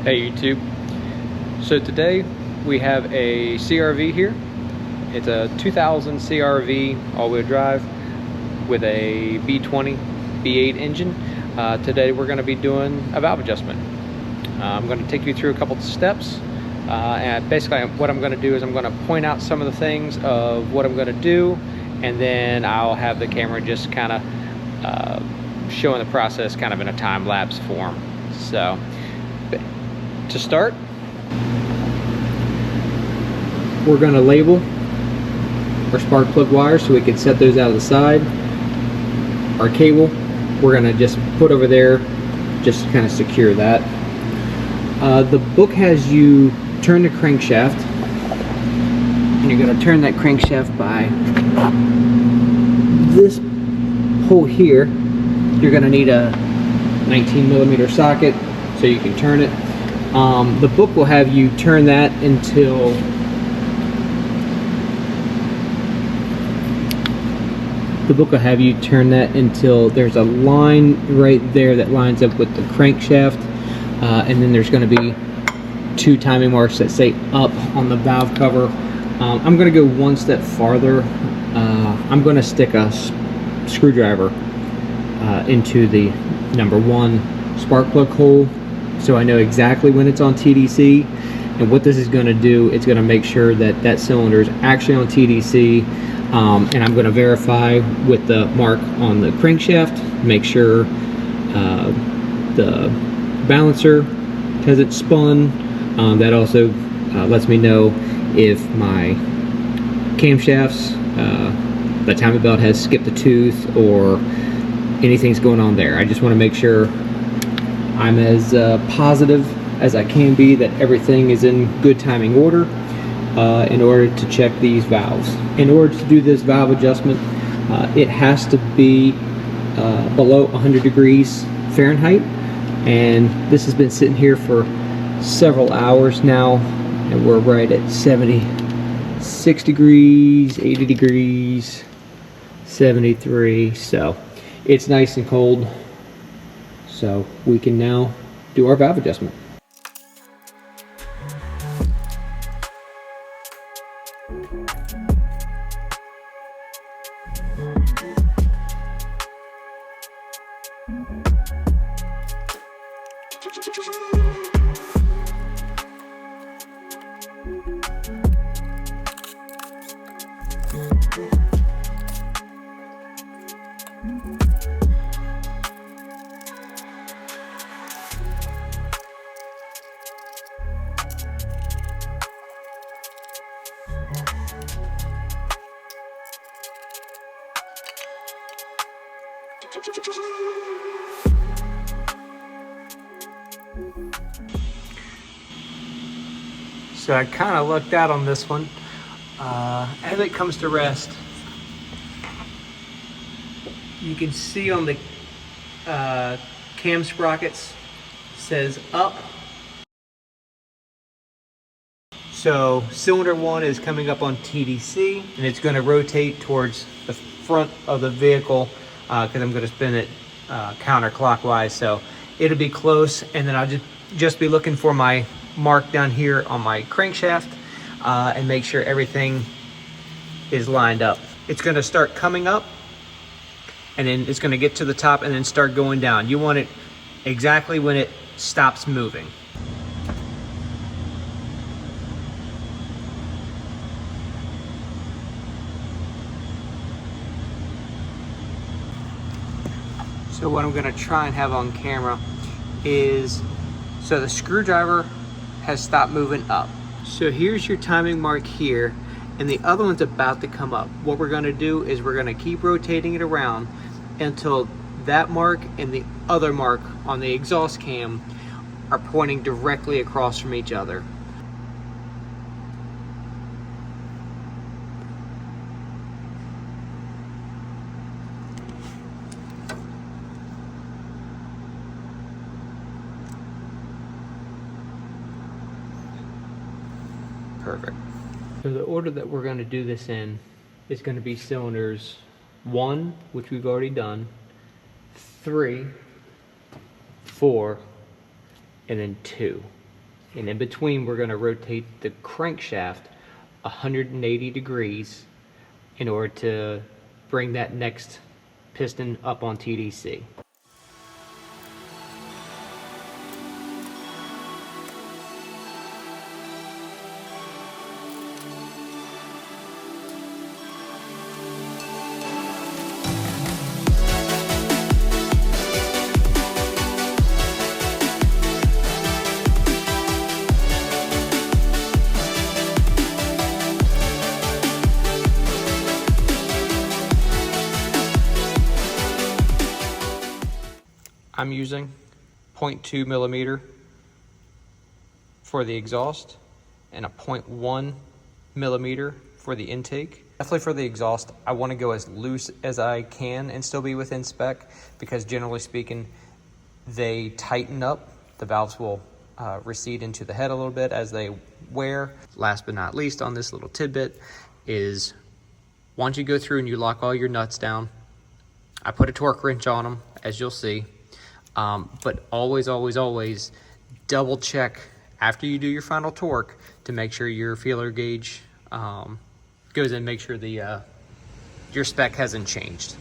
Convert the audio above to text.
Hey YouTube. So today we have a CRV here. It's a 2000 CRV all-wheel drive with a B20B8 engine. Today we're going to be doing a valve adjustment. I'm going to take you through a couple of steps, and basically what I'm going to do is I'm going to point out some of the things of what I'm going to do, and then I'll have the camera just kind of showing the process kind of in a time-lapse form. So to start, we're going to label our spark plug wires so we can set those out of the side. Our cable, we're going to just put over there just to kind of secure that. The book has you turn the crankshaft, and you're going to turn that crankshaft by this hole here. You're going to need a 19mm socket so you can turn it. The book will have you turn that until there's a line right there that lines up with the crankshaft, and then there's going to be two timing marks that say up on the valve cover. I'm going to go one step farther. I'm going to stick a screwdriver into the number 1 spark plug hole, so I know exactly when it's on TDC. And what this is going to do, it's going to make sure that that cylinder is actually on TDC, and I'm going to verify with the mark on the crankshaft, make sure the balancer hasn't spun. That also lets me know if my camshafts, the timing belt has skipped a tooth or anything's going on there. I just want to make sure I'm as positive as I can be that everything is in good timing order in order to check these valves. In order to do this valve adjustment, it has to be below 100 degrees Fahrenheit, and this has been sitting here for several hours now, and we're right at 76 degrees, 80 degrees, 73, so it's nice and cold. So we can now do our valve adjustment. So I kind of lucked out on this one. As it comes to rest, you can see on the cam sprockets says up. So cylinder 1 is coming up on TDC, and it's going to rotate towards the front of the vehicle because I'm going to spin it counterclockwise. So it'll be close, and then I'll just be looking for my mark down here on my crankshaft and make sure everything is lined up. It's going to start coming up, and then it's going to get to the top and then start going down. You want it exactly when it stops moving. So what I'm going to try and have on camera is, so the screwdriver has stopped moving up. So here's your timing mark here, and the other one's about to come up. What we're going to do is we're going to keep rotating it around until that mark and the other mark on the exhaust cam are pointing directly across from each other. Perfect. So the order that we're going to do this in is going to be cylinders 1, which we've already done, 3, 4, and then 2. And in between, we're going to rotate the crankshaft 180 degrees in order to bring that next piston up on TDC. I'm using 0.2 millimeter for the exhaust and a 0.1 millimeter for the intake. Definitely for the exhaust, I want to go as loose as I can and still be within spec, because generally speaking, they tighten up. The valves will recede into the head a little bit as they wear. Last but not least on this little tidbit is, once you go through and you lock all your nuts down, I put a torque wrench on them, as you'll see. But always, always, always double check after you do your final torque to make sure your feeler gauge goes in, make sure the your spec hasn't changed.